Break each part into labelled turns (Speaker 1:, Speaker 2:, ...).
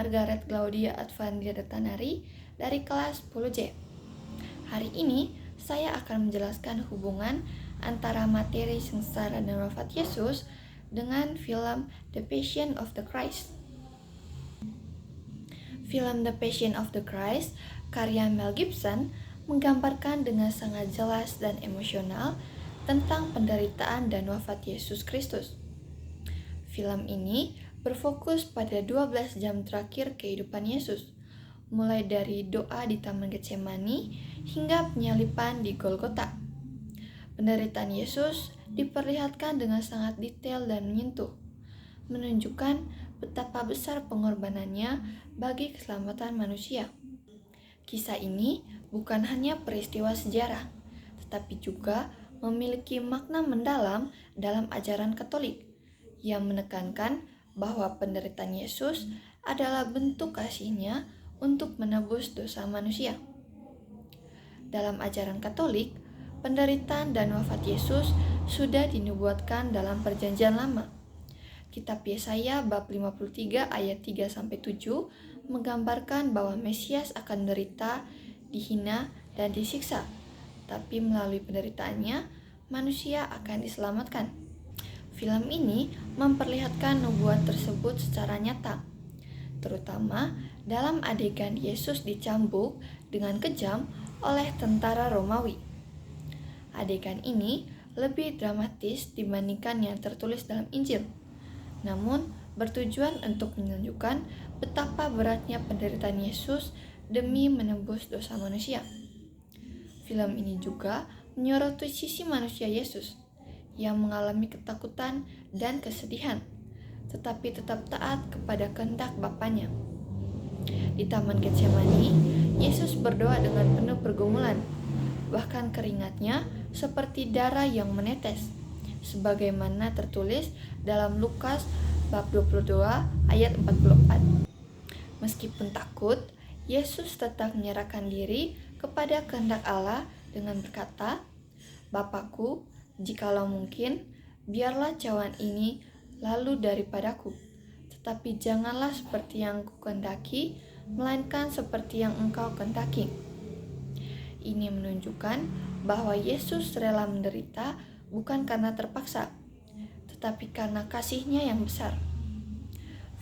Speaker 1: Margaret Claudia Advandir Tanari dari kelas 10C. Hari ini saya akan menjelaskan hubungan antara materi sengsara dan wafat Yesus dengan film The Passion of the Christ. Film The Passion of the Christ karya Mel Gibson menggambarkan dengan sangat jelas dan emosional tentang penderitaan dan wafat Yesus Kristus. Film ini berfokus pada 12 jam terakhir kehidupan Yesus, mulai dari doa di Taman Getsemani hingga penyaliban di Golgota. Penderitaan Yesus diperlihatkan dengan sangat detail dan menyentuh, menunjukkan betapa besar pengorbanannya bagi keselamatan manusia. Kisah ini bukan hanya peristiwa sejarah, tetapi juga memiliki makna mendalam dalam ajaran Katolik yang menekankan bahwa penderitaan Yesus adalah bentuk kasih-Nya untuk menebus dosa manusia. Dalam ajaran Katolik, penderitaan dan wafat Yesus sudah dinubuatkan dalam Perjanjian Lama. Kitab Yesaya bab 53 ayat 3-7 menggambarkan bahwa Mesias akan menderita, dihina, dan disiksa, tapi melalui penderitaannya, manusia akan diselamatkan. Film ini memperlihatkan nubuat tersebut secara nyata, terutama dalam adegan Yesus dicambuk dengan kejam oleh tentara Romawi. Adegan ini lebih dramatis dibandingkan yang tertulis dalam Injil, namun bertujuan untuk menunjukkan betapa beratnya penderitaan Yesus demi menebus dosa manusia. Film ini juga menyoroti sisi manusia Yesus yang mengalami ketakutan dan kesedihan, tetapi tetap taat kepada kehendak Bapanya. Di Taman Getsemani, Yesus berdoa dengan penuh pergumulan, bahkan keringatnya seperti darah yang menetes, sebagaimana tertulis dalam Lukas bab 22 ayat 44. Meskipun takut, Yesus tetap menyerahkan diri kepada kehendak Allah dengan berkata, "Bapakku, jikalau mungkin, biarlah cawan ini lalu daripadaku, tetapi janganlah seperti yang kukehendaki, melainkan seperti yang Engkau kehendaki." Ini menunjukkan bahwa Yesus rela menderita bukan karena terpaksa, tetapi karena kasih-Nya yang besar.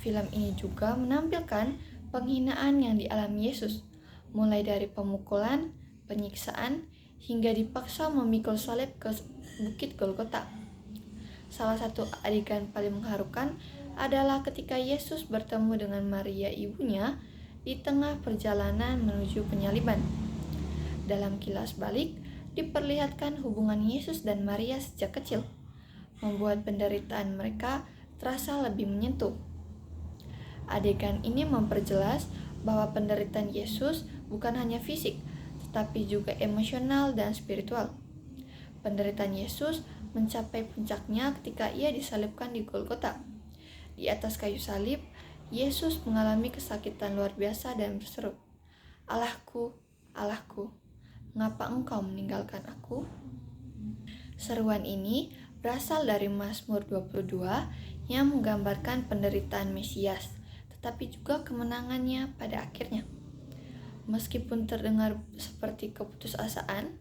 Speaker 1: Film ini juga menampilkan penghinaan yang dialami Yesus, mulai dari pemukulan, penyiksaan, hingga dipaksa memikul salib ke Bukit Golgota. Salah satu adegan paling mengharukan adalah ketika Yesus bertemu dengan Maria ibunya di tengah perjalanan menuju penyaliban. Dalam kilas balik, diperlihatkan hubungan Yesus dan Maria sejak kecil, membuat penderitaan mereka terasa lebih menyentuh. Adegan ini memperjelas bahwa penderitaan Yesus bukan hanya fisik, tetapi juga emosional dan spiritual. Penderitaan Yesus mencapai puncaknya ketika Ia disalibkan di Golgota. Di atas kayu salib, Yesus mengalami kesakitan luar biasa dan berseru, "Allahku, Allahku, mengapa Engkau meninggalkan aku?" Seruan ini berasal dari Mazmur 22 yang menggambarkan penderitaan Mesias, tetapi juga kemenangannya pada akhirnya. Meskipun terdengar seperti keputusasaan,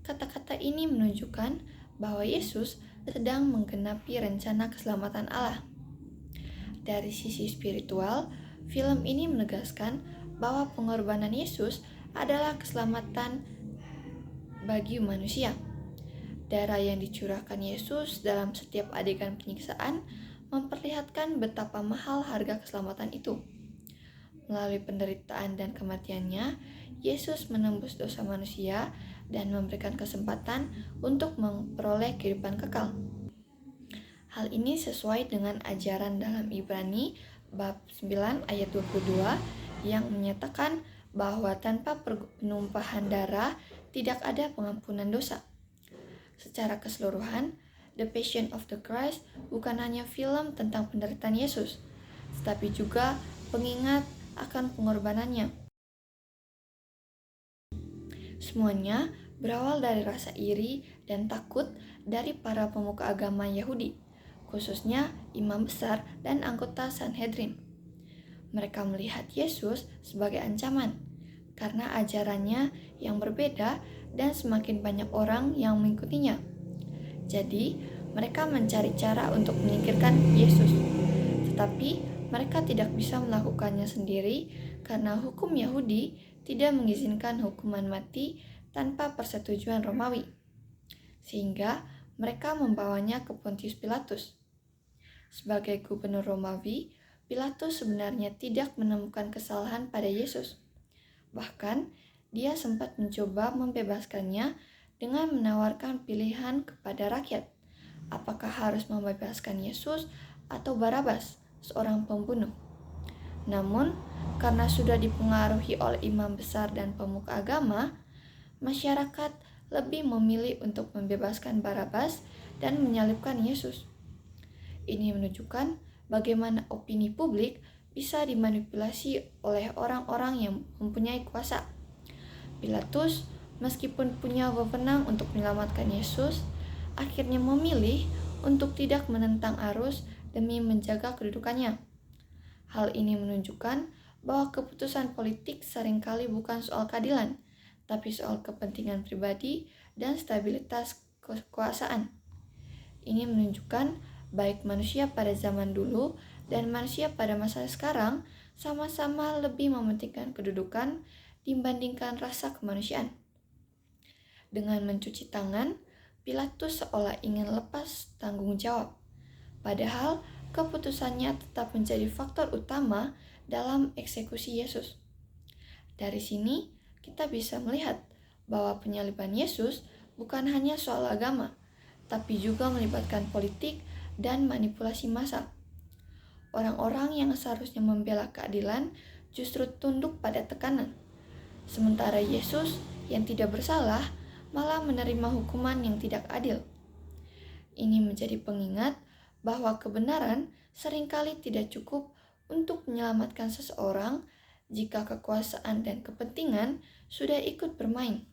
Speaker 1: kata-kata ini menunjukkan bahwa Yesus sedang menggenapi rencana keselamatan Allah. Dari sisi spiritual, film ini menegaskan bahwa pengorbanan Yesus adalah keselamatan bagi manusia. Darah yang dicurahkan Yesus dalam setiap adegan penyiksaan memperlihatkan betapa mahal harga keselamatan itu. Melalui penderitaan dan kematiannya, Yesus menembus dosa manusia dan memberikan kesempatan untuk memperoleh kehidupan kekal. Hal ini sesuai dengan ajaran dalam Ibrani bab 9 ayat 22 yang menyatakan bahwa tanpa penumpahan darah tidak ada pengampunan dosa. Secara keseluruhan, The Passion of the Christ bukan hanya film tentang penderitaan Yesus, tetapi juga pengingat akan pengorbanannya. Semuanya berawal dari rasa iri dan takut dari para pemuka agama Yahudi, khususnya imam besar dan anggota Sanhedrin. Mereka melihat Yesus sebagai ancaman karena ajarannya yang berbeda dan semakin banyak orang yang mengikutinya. Jadi, mereka mencari cara untuk menyingkirkan Yesus. Tetapi, mereka tidak bisa melakukannya sendiri karena hukum Yahudi tidak mengizinkan hukuman mati tanpa persetujuan Romawi. Sehingga mereka membawanya ke Pontius Pilatus. Sebagai gubernur Romawi, Pilatus sebenarnya tidak menemukan kesalahan pada Yesus. Bahkan, dia sempat mencoba membebaskannya dengan menawarkan pilihan kepada rakyat. Apakah harus membebaskan Yesus atau Barabas, seorang pembunuh? Namun, karena sudah dipengaruhi oleh imam besar dan pemuka agama, masyarakat lebih memilih untuk membebaskan Barabas dan menyalibkan Yesus. Ini menunjukkan bagaimana opini publik bisa dimanipulasi oleh orang-orang yang mempunyai kuasa. Pilatus, meskipun punya wewenang untuk menyelamatkan Yesus, akhirnya memilih untuk tidak menentang arus demi menjaga kedudukannya. Hal ini menunjukkan bahwa keputusan politik seringkali bukan soal keadilan, tapi soal kepentingan pribadi dan stabilitas kekuasaan. Ini menunjukkan baik manusia pada zaman dulu dan manusia pada masa sekarang sama-sama lebih mementingkan kedudukan dibandingkan rasa kemanusiaan. Dengan mencuci tangan, Pilatus seolah ingin lepas tanggung jawab. Padahal keputusannya tetap menjadi faktor utama dalam eksekusi Yesus. Dari sini, kita bisa melihat bahwa penyaliban Yesus bukan hanya soal agama, tapi juga melibatkan politik dan manipulasi massa. Orang-orang yang seharusnya membela keadilan justru tunduk pada tekanan. Sementara Yesus yang tidak bersalah malah menerima hukuman yang tidak adil. Ini menjadi pengingat bahwa kebenaran seringkali tidak cukup untuk menyelamatkan seseorang jika kekuasaan dan kepentingan sudah ikut bermain.